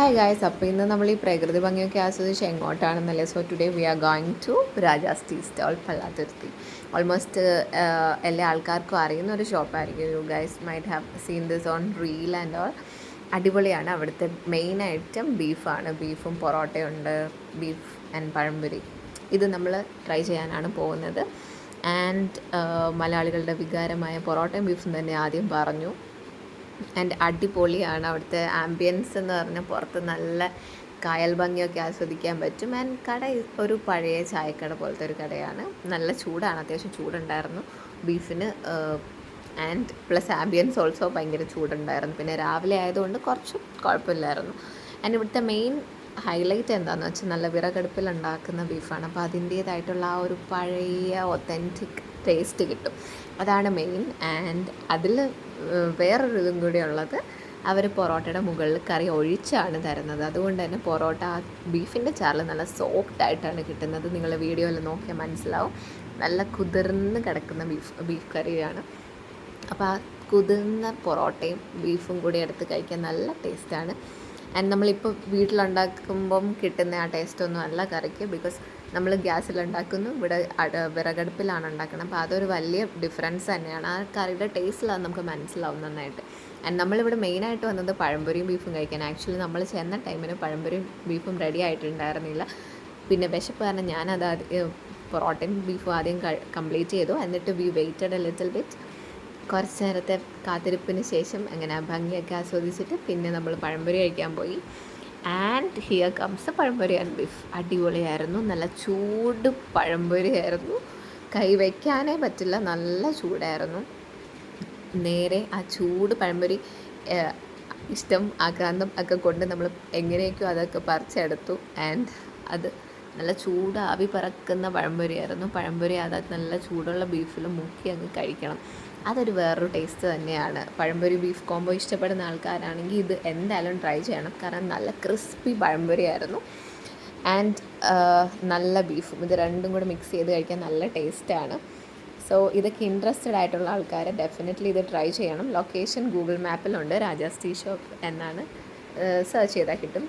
Hi guys, അപ്പോൾ ഇന്ന് നമ്മൾ ഈ പ്രകൃതി ഭംഗിയൊക്കെ ആസ്വദിച്ച് എങ്ങോട്ടാണെന്നല്ലേ. So today we are going to Raja's tea stall Pallathuruthy. Almost എല്ലാ ആൾക്കാർക്കും അറിയുന്ന ഒരു ഷോപ്പായിരിക്കും. You guys might have seen this on reel and all. അടിപൊളിയാണ്. അവിടുത്തെ മെയിൻ ഐറ്റം ബീഫാണ്. ബീഫും പൊറോട്ടയുണ്ട്, ബീഫ് ആൻഡ് പഴംപൊരി. ഇത് നമ്മൾ ട്രൈ ചെയ്യാനാണ് പോകുന്നത്. ആൻഡ് മലയാളികളുടെ വികാരമായ പൊറോട്ടയും ബീഫും തന്നെ ആദ്യം പറഞ്ഞു. ആൻഡ് അടിപൊളിയാണ് അവിടുത്തെ ആംബിയൻസ് എന്ന് പറഞ്ഞാൽ. പുറത്ത് നല്ല കായൽ ഭംഗിയൊക്കെ ആസ്വദിക്കാൻ പറ്റും. ആൻഡ് കട ഒരു പഴയ ചായക്കട പോലത്തെ ഒരു കടയാണ്. നല്ല ചൂടാണ്, അത്യാവശ്യം ചൂടുണ്ടായിരുന്നു ബീഫിന്. ആൻഡ് പ്ലസ് ആംബിയൻസ് ഓൾസോ ഭയങ്കര ചൂടുണ്ടായിരുന്നു. പിന്നെ രാവിലെ ആയതുകൊണ്ട് കുറച്ച് കുഴപ്പമില്ലായിരുന്നു. ആൻഡ് ഇവിടുത്തെ മെയിൻ ഹൈലൈറ്റ് എന്താണെന്ന് വെച്ചാൽ നല്ല വിറകടുപ്പിൽ ഉണ്ടാക്കുന്ന ബീഫാണ്. അപ്പോൾ അതിൻ്റേതായിട്ടുള്ള ആ ഒരു പഴയ ഒത്തൻറ്റിക് ടേസ്റ്റ് കിട്ടും. അതാണ് മെയിൻ. ആൻഡ് അതിൽ വേറൊരു ഇതും കൂടി ഉള്ളത്, അവർ പൊറോട്ടയുടെ മുകളിൽ കറി ഒഴിച്ചാണ് തരുന്നത്. അതുകൊണ്ട് തന്നെ പൊറോട്ട ബീഫിൻ്റെ ചാറിൽ നല്ല സോഫ്റ്റ് ആയിട്ടാണ് കിട്ടുന്നത്. നിങ്ങൾ വീഡിയോയിൽ നോക്കിയാൽ മനസ്സിലാവും. നല്ല കുതിർന്ന് കിടക്കുന്ന ബീഫ് കറിയാണ്. അപ്പോൾ ആ കുതിർന്ന പൊറോട്ടയും ബീഫും കൂടി എടുത്ത് കഴിക്കാൻ നല്ല ടേസ്റ്റാണ്. ആൻഡ് നമ്മളിപ്പോൾ വീട്ടിലുണ്ടാക്കുമ്പം കിട്ടുന്ന ആ ടേസ്റ്റൊന്നും അല്ല കറിക്ക്. ബിക്കോസ് നമ്മൾ ഗ്യാസിലുണ്ടാക്കുന്നു, ഇവിടെ വിറകടുപ്പിലാണ് ഉണ്ടാക്കുന്നത്. അപ്പോൾ അതൊരു വലിയ ഡിഫറൻസ് തന്നെയാണ്. ആ കറിയുടെ ടേസ്റ്റിൽ അത് നമുക്ക് മനസ്സിലാവും നന്നായിട്ട്. ആൻഡ് നമ്മളിവിടെ മെയിനായിട്ട് വന്നത് പഴംപൊരിയും ബീഫും കഴിക്കാൻ. ആക്ച്വലി നമ്മൾ ചെന്ന ടൈമിന് പഴംപൊരിയും ബീഫും റെഡി ആയിട്ടുണ്ടായിരുന്നില്ല. പിന്നെ വിശപ്പ് കാരണം ഞാനത് പൊറോട്ടയും ബീഫും ആദ്യം കംപ്ലീറ്റ് ചെയ്തു. എന്നിട്ട് V weighted A little bit. കുറച്ച് നേരത്തെ കാത്തിരിപ്പിന് ശേഷം അങ്ങനെ ഭംഗിയൊക്കെ ആസ്വദിച്ചിട്ട് പിന്നെ നമ്മൾ പഴംപൊരി കഴിക്കാൻ പോയി. And here comes pazhampori and beef. അടിപൊളിയായിരുന്നു. നല്ല ചൂട് പഴംപൊരി ആയിരുന്നു. കൈ വയ്ക്കാനേ പറ്റില്ല, നല്ല ചൂടായിരുന്നു. നേരെ ആ ചൂട് പഴംപൊരി ഇഷ്ടം ആക്രാന്തം ഒക്കെ കൊണ്ട് നമ്മൾ എങ്ങനെയൊക്കെയോ അതൊക്കെ പറിച്ചെടുത്തു. ആൻഡ് അത് നല്ല ചൂട് ആവി പറക്കുന്ന പഴംപൊരിയായിരുന്നു. പഴംപൊരി അത് നല്ല ചൂടുള്ള ബീഫിൽ മുക്കി അങ്ങ് കഴിക്കണം. അതൊരു വേറൊരു ടേസ്റ്റ് തന്നെയാണ്. പഴംപൊരി ബീഫ് കോംബോ ഇഷ്ടപ്പെടുന്ന ആൾക്കാരാണെങ്കിൽ ഇത് എന്തായാലും ട്രൈ ചെയ്യണം. കാരണം നല്ല ക്രിസ്പി പഴംപൊരി ആയിരുന്നു. ആൻഡ് നല്ല ബീഫും, ഇത് രണ്ടും കൂടെ മിക്സ് ചെയ്ത് കഴിക്കാൻ നല്ല ടേസ്റ്റാണ്. സോ ഇതൊക്കെ ഇൻട്രസ്റ്റഡ് ആയിട്ടുള്ള ആൾക്കാർ ഡെഫിനറ്റ്ലി ഇത് ട്രൈ ചെയ്യണം. ലൊക്കേഷൻ ഗൂഗിൾ മാപ്പിലുണ്ട്. രാജാസ് ടീ ഷോപ്പ് എന്നാണ് സെർച്ച് ചെയ്താൽ കിട്ടും.